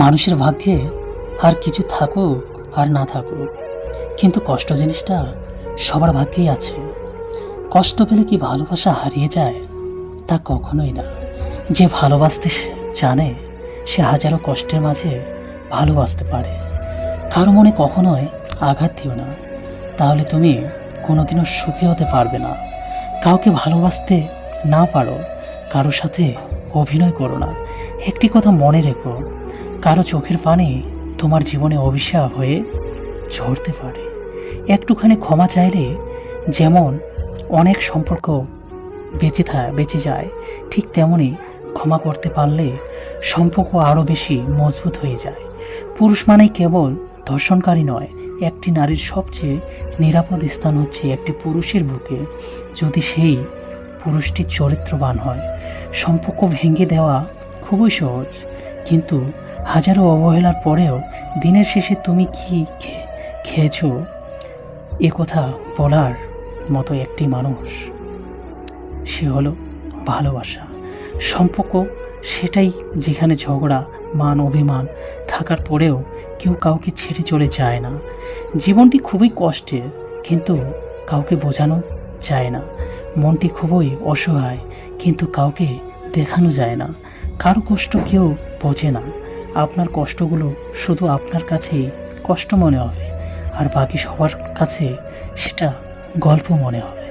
মানুষের ভাগ্যে আর কিছু থাকুক আর না থাকুক, কিন্তু কষ্ট জিনিসটা সবার ভাগ্যেই আছে। কষ্ট পেলে কি ভালোবাসা হারিয়ে যায়? তা কখনোই না। যে ভালোবাসতে জানে সে হাজারো কষ্টের মাঝে ভালোবাসতে পারে। কারো মনে কখনোই আঘাত দিও না, তাহলে তুমি কোনোদিনও সুখী হতে পারবে না। কাউকে ভালোবাসতে না পারো, কারো সাথে অভিনয় করো না। একটি কথা মনে রেখো, কারো চোখের পানি তোমার জীবনে অভিশাপ হয়ে ঝরতে পারে। একটুখানি ক্ষমা চাইলে যেমন অনেক সম্পর্ক বেঁচে যায়, ঠিক তেমনি ক্ষমা করতে পারলে সম্পর্ক আরও বেশি মজবুত হয়ে যায়। পুরুষ মানেই কেবল ধর্ষণকারী নয়। একটি নারীর সবচেয়ে নিরাপদ স্থান হচ্ছে একটি পুরুষের বুকে, যদি সেই পুরুষটি চরিত্রবান হয়। সম্পর্ক ভেঙে দেওয়া খুবই সহজ, কিন্তু হাজারো অবহেলার পরেও দিনের শেষে তুমি কি খেয়েছো এ কথা বলার মতো একটি মানুষ, সে হলো ভালোবাসা। সম্পর্ক সেটাই যেখানে ঝগড়া, মান অভিমান থাকার পরেও কেউ কাউকে ছেড়ে চলে যায় না। জীবনটি খুবই কষ্টের, কিন্তু কাউকে বোঝানো যায় না। মনটি খুবই অসহায়, কিন্তু কাউকে দেখানো যায় না। কারো কষ্ট কেউ বোঝে না। আপনার কষ্টগুলো শুধু আপনার কাছেই কষ্ট মনে হবে, আর বাকি সবার কাছে সেটা গল্প মনে হবে।